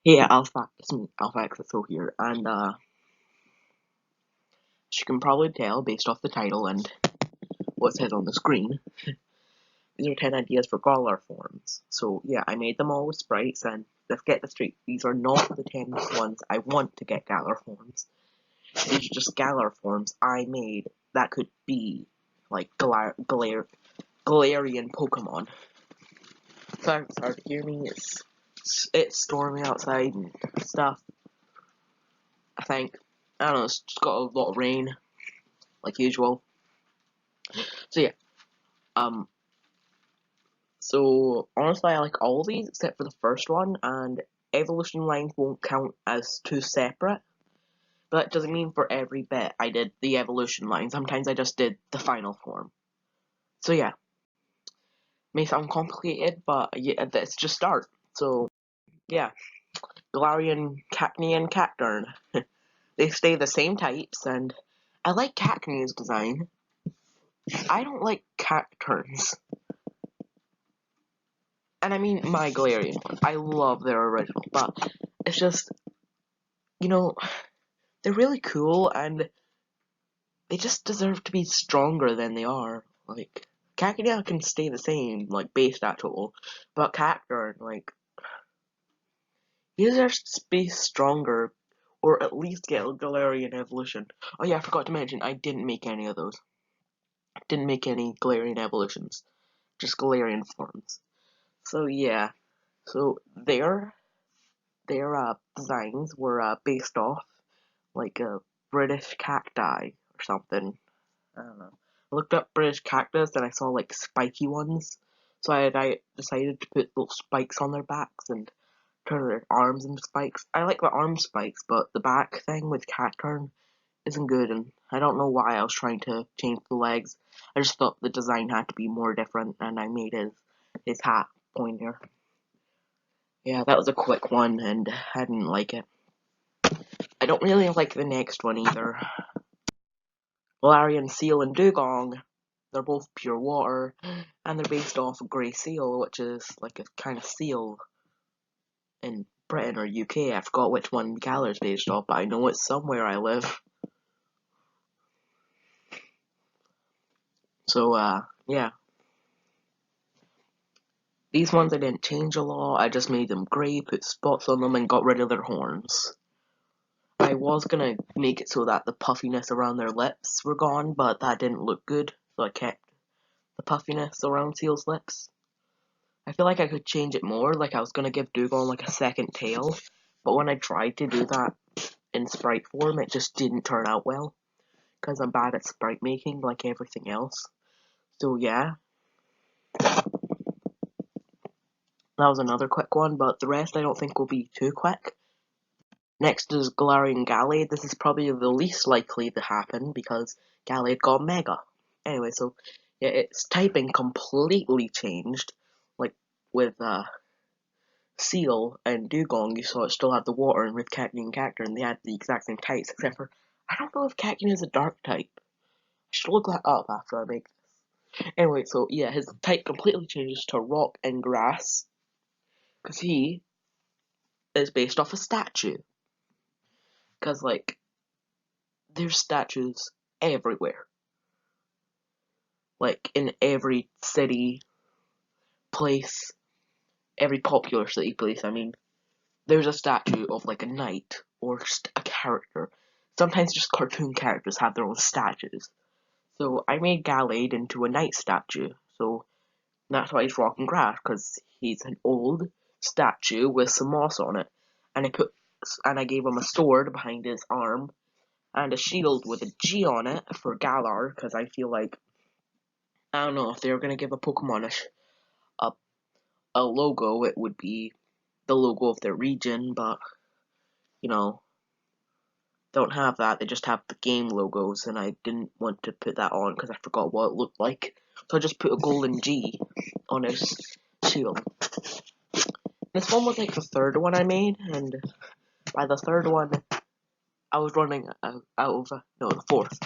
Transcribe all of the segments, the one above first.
Hey, Alpha, it's me, Alpha XSO here, and as you can probably tell based off the title and what it says on the screen, these are 10 ideas for Galar forms. So yeah, I made them all with sprites, and let's get this straight, these are not the 10 ones I want to get Galar forms. These are just Galar forms I made that could be like galarian Pokemon. Sorry, it's hard to hear me, it's stormy outside and stuff, I think. I don't know, it's just got a lot of rain, like usual. So yeah, um, so honestly, I like all these except for the first one, and evolution lines won't count as two separate. But that doesn't mean for every bit I did the evolution line. Sometimes I just did the final form. So yeah, may sound complicated, but yeah, let's just start. So yeah, Galarian, Cacnea, and Cacturn. They stay the same types, and I like Cacnea's design. I don't like Cacturns. And I mean my Galarian one. I love their original, but it's just, you know, they're really cool and they just deserve to be stronger than they are. Like, Cacnea can stay the same, like, base stat total, but Cacturn, like, he deserves to be stronger, or at least get a Galarian evolution. Oh yeah, I forgot to mention, I didn't make any of those. I didn't make any Galarian evolutions, just Galarian forms. So yeah, so their designs were based off like a British cacti or something. I don't know. I looked up British cactus and I saw like spiky ones, so I decided to put little spikes on their backs and turn their arms into spikes. I like the arm spikes, but the back thing with Cacturn isn't good, and I don't know why I was trying to change the legs. I just thought the design had to be more different, and I made his hat pointier. Yeah, that was a quick one, and I didn't like it. I don't really like the next one either. Galarian Seal and Dugong. They're both pure water, and they're based off of Grey Seal, which is like a kind of seal in Britain or UK. I forgot which one Galar's based off, but I know it's somewhere I live. So, yeah. These ones I didn't change a lot, I just made them grey, put spots on them, and got rid of their horns. I was gonna make it so that the puffiness around their lips were gone, but that didn't look good, so I kept the puffiness around Seal's lips. I feel like I could change it more, like I was gonna give Dugong like a second tail, but when I tried to do that in sprite form, it just didn't turn out well, because I'm bad at sprite making like everything else. So yeah, that was another quick one, but the rest I don't think will be too quick. Next is Galarian Gallade. This is probably the least likely to happen because Gallade got Mega. Anyway, so yeah, its typing completely changed. Like with Seal and Dugong, you saw it still had the water, and with Cacnea and Cacturn, and they had the exact same types, except for I don't know if Cacnea is a dark type. I should look that up after I make this. Anyway, so yeah, his type completely changes to rock and grass because he is based off a statue. Because like there's statues everywhere, like in every city, place, every popular city place. I mean, there's a statue of like a knight or just a character. Sometimes just cartoon characters have their own statues. So I made Gallade into a knight statue. So that's why he's rocking grass, because he's an old statue with some moss on it. And I gave him a sword behind his arm and a shield with a G on it for Galar, because I feel like I don't know if they were gonna give a Pokemon a a logo, it would be the logo of their region, but you know, don't have that. They just have the game logos, and I didn't want to put that on because I forgot what it looked like. So I just put a golden G on his shield. This one was like the third one I made, and by the third one, I was running out of no, the fourth.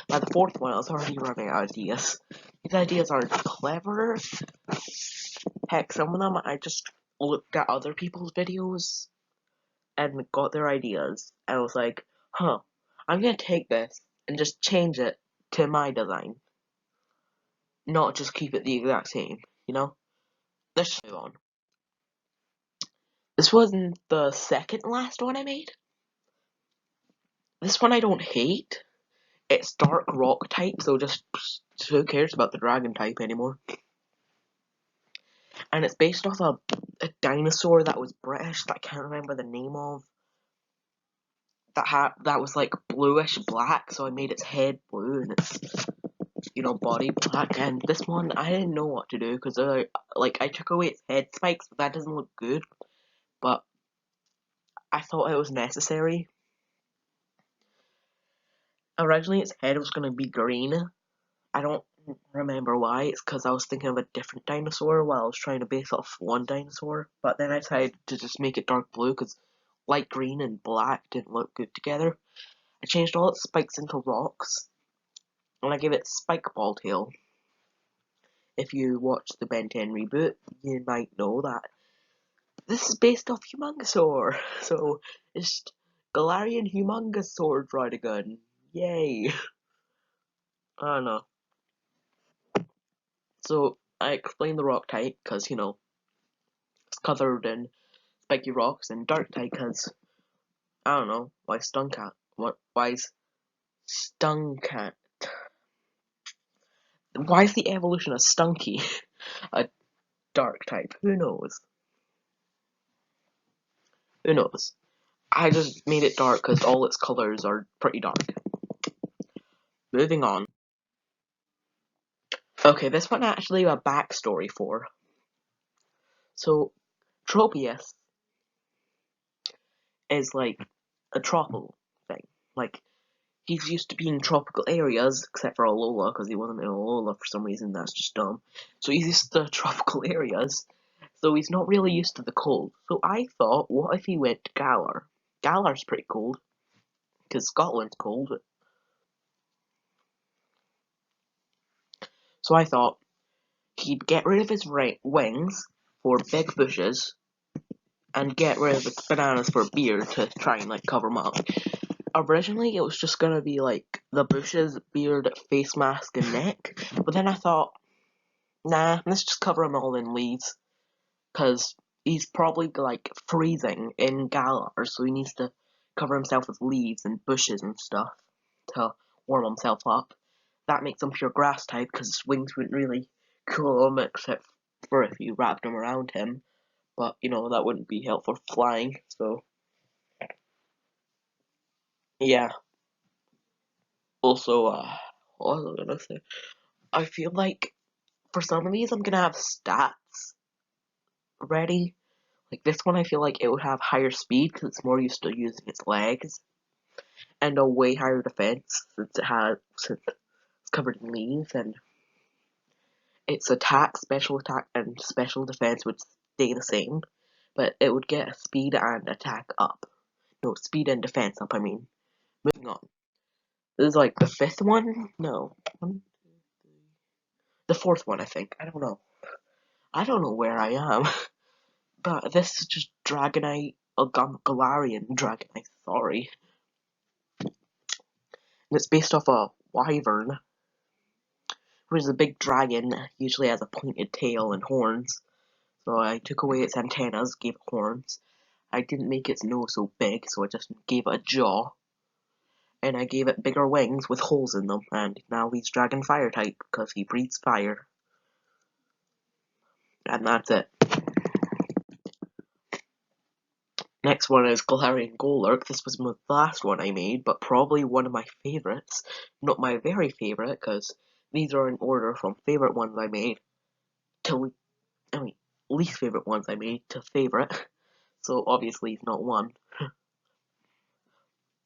By the fourth one, I was already running out of ideas. These ideas aren't clever. Heck, some of them I just looked at other people's videos and got their ideas, and I was like, huh, I'm gonna take this and just change it to my design, not just keep it the exact same, you know? Let's move on. This wasn't the second last one I made. This one I don't hate. It's dark rock type, so just who cares about the dragon type anymore? And it's based off a dinosaur that was British that I can't remember the name of. That was like bluish black, so I made its head blue and its body black. And this one I didn't know what to do because I took away its head spikes, but that doesn't look good. But I thought it was necessary. Originally, its head was gonna be green. I don't remember why. It's because I was thinking of a different dinosaur while I was trying to base off one dinosaur. But then I decided to just make it dark blue because light green and black didn't look good together. I changed all its spikes into rocks, and I gave it spike ball tail. If you watch the Ben 10 reboot, you might know that this is based off Humongosaur. So it's Galarian Humongosaur riding gun. Yay! I don't know. So I explained the rock type because it's covered in spiky rocks, and dark type because I don't know why Stuncat. Why is Stuncat? Why is the evolution of Stunky a dark type? Who knows? Who knows? I just made it dark because all its colors are pretty dark. Moving on. Okay, this one actually a backstory for. So, Tropius is like a tropical thing. Like, he's used to being in tropical areas, except for Alola, because he wasn't in Alola for some reason, that's just dumb. So he's used to tropical areas, so he's not really used to the cold. So I thought, what if he went to Galar? Galar's pretty cold, because Scotland's cold. So I thought he'd get rid of his wings for big bushes, and get rid of its bananas for beard to try and cover him up. Originally, it was just gonna be like the bushes, beard, face mask, and neck, but then I thought, nah, let's just cover him all in leaves, because he's probably freezing in Galar, so he needs to cover himself with leaves and bushes and stuff to warm himself up. That makes him pure grass type, because his wings wouldn't really cool him except for if you wrapped them around him, but that wouldn't be helpful for flying, so yeah. Also, what was I gonna say? I feel like for some of these I'm gonna have stats ready. Like this one, I feel like it would have higher speed because it's more used to using its legs, and a way higher defense since it's covered in leaves, and its special attack, and special defense would stay the same, but it would get a speed and attack up. No, speed and defense up. I mean, moving on. This is like the fifth one. No, the fourth one, I think. I don't know. I don't know where I am. But this is just Dragonite, a Galarian Dragonite, sorry. And it's based off a wyvern, which is a big dragon, usually has a pointed tail and horns. So I took away its antennas, gave it horns. I didn't make its nose so big, so I just gave it a jaw. And I gave it bigger wings with holes in them, and now he's Dragon Fire type, because he breathes fire. And that's it. Next one is Galarian Golurk. This was the last one I made, but probably one of my favorites. Not my very favorite, because these are in order from favorite ones I made to, least favorite ones I made to favorite. So obviously he's not one.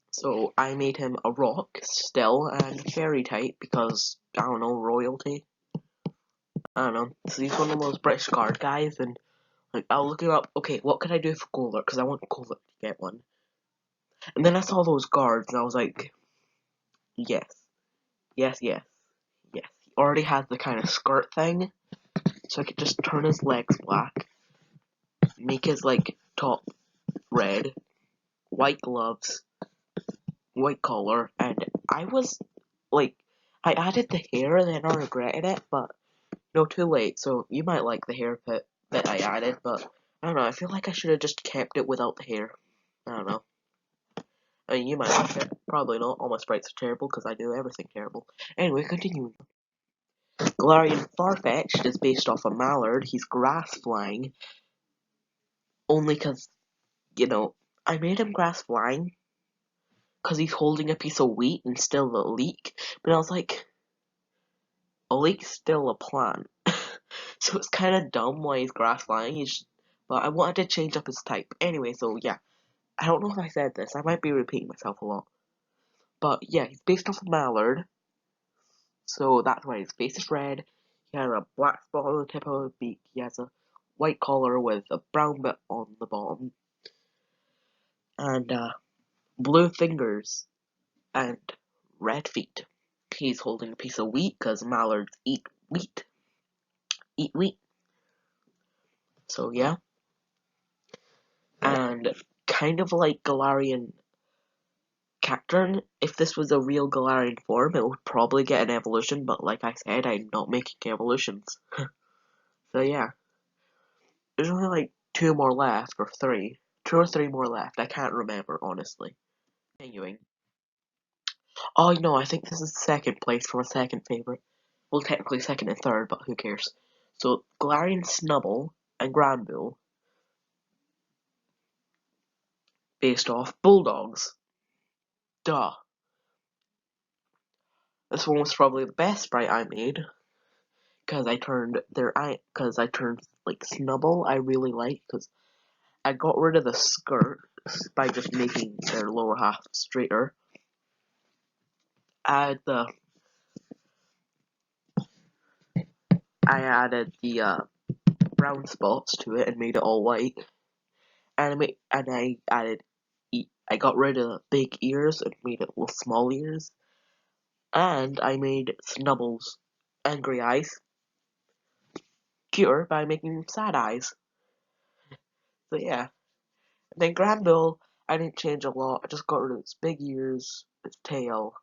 So I made him a rock, still, and fairy type, because, I don't know, royalty. I don't know. So he's one of those British guard guys, and I'll look it up. Okay, what could I do for Golurk? Because I want Golurk to get one. And then I saw those guards, and I was like, yes, yes, yes, yes. He already has the kind of skirt thing, so I could just turn his legs black, make his top red, white gloves, white collar, and I was like, I added the hair and then I regretted it, but no, too late. So you might like the hair bit that I added, but I don't know. I feel like I should have just kept it without the hair. I don't know. I mean, you might like it. Probably not. All my sprites are terrible because I do everything terrible. Anyway, continuing. Galarian Farfetch'd is based off a mallard. He's grass flying. Only because, you know, I made him grass flying because he's holding a piece of wheat and still a leek. But I was like, a leek's still a plant. So it's kind of dumb why he's grass flying. But I wanted to change up his type. Anyway, so yeah. I don't know if I said this. I might be repeating myself a lot. But yeah, he's based off a mallard. So that's why his face is red. He has a black spot on the tip of his beak. He has a white collar with a brown bit on the bottom. And blue fingers and red feet. He's holding a piece of wheat because mallards eat wheat. Eat wheat. So yeah. And kind of like Galarian Cacturn, if this was a real Galarian form, it would probably get an evolution, but like I said, I'm not making evolutions. So yeah. There's only like 2 more left, or 3. 2 or 3 more left, I can't remember, honestly. Continuing. Oh no, I think this is second place for my second favourite. Well, technically second and third, but who cares. So, Galarian Snubbull and Granbull, based off Bulldogs. Duh. This one was probably the best sprite I made, because I turned like Snubbull I really liked, because I got rid of the skirt by just making their lower half straighter. I added the brown spots to it and made it all white, and I got rid of the big ears and made it with small ears, and I made Snubbull's angry eyes cuter by making sad eyes. So yeah. And then Granbull, I didn't change a lot. I just got rid of its big ears, its tail,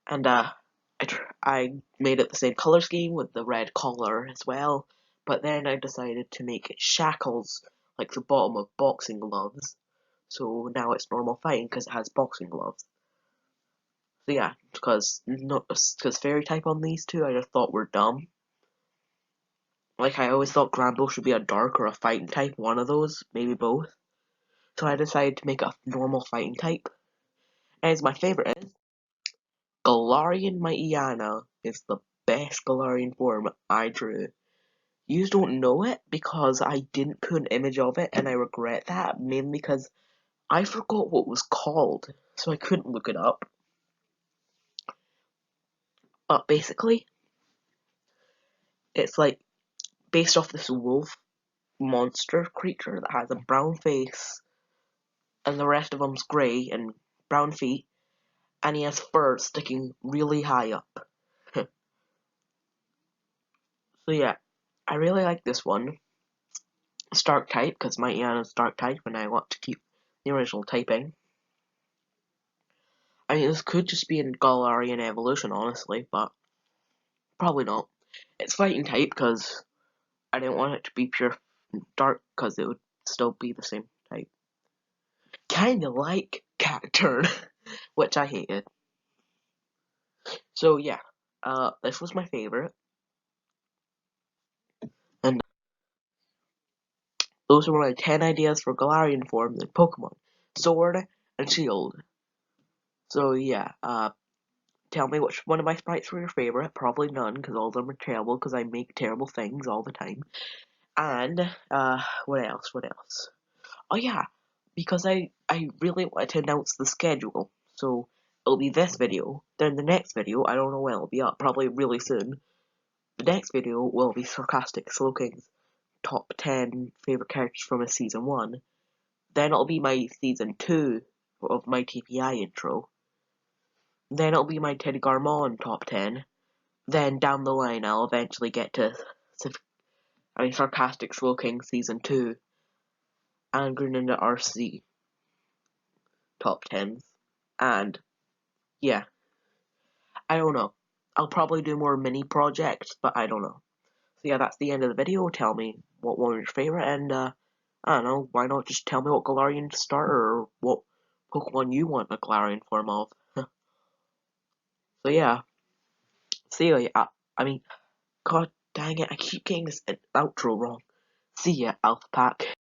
and I made it the same color scheme with the red collar as well. But then I decided to make it shackles like the bottom of boxing gloves. So now it's normal fighting because it has boxing gloves. So yeah, because fairy type on these two I just thought were dumb. Like I always thought Granbull should be a dark or a fighting type, one of those, maybe both. So I decided to make a normal fighting type. And as my favorite is, Galarian Mightyena is the best Galarian form I drew. You don't know it because I didn't put an image of it, and I regret that, mainly because I forgot what it was called, so I couldn't look it up. But basically, it's like based off this wolf monster creature that has a brown face, and the rest of them's grey and brown feet, and he has fur sticking really high up. So yeah, I really like this one. Stark type, because Mightyana's Dark type, and I want to keep the original typing. I mean, this could just be in Galarian evolution, honestly, but probably not. It's fighting type, because I didn't want it to be pure dark, because it would still be the same type. Kinda like Cacturn, which I hated. So yeah, this was my favorite. And those were my 10 ideas for Galarian forms in Pokemon Sword and Shield. So yeah, tell me which one of my sprites were your favorite. Probably none, because all of them are terrible, because I make terrible things all the time. And, what else? What else? Oh yeah, because I really wanted to announce the schedule. So, it'll be this video, then the next video, I don't know when it'll be up, probably really soon. The next video will be Sarcastic Slowking's top 10 favorite characters from his season 1. Then it'll be my season 2 of my TPI intro. Then it'll be my Teddy Garmon top 10. Then down the line I'll eventually get to Sarcastic Slowking season 2. and Greninja RC top 10s. And yeah, I don't know. I'll probably do more mini projects, but I don't know. So yeah, that's the end of the video. Tell me what one was your favorite, and I don't know, why not just tell me what Galarian starter or what Pokemon you want a Galarian form of. So yeah, see ya. I mean, god dang it, I keep getting this outro wrong. See ya, Alpha Pack.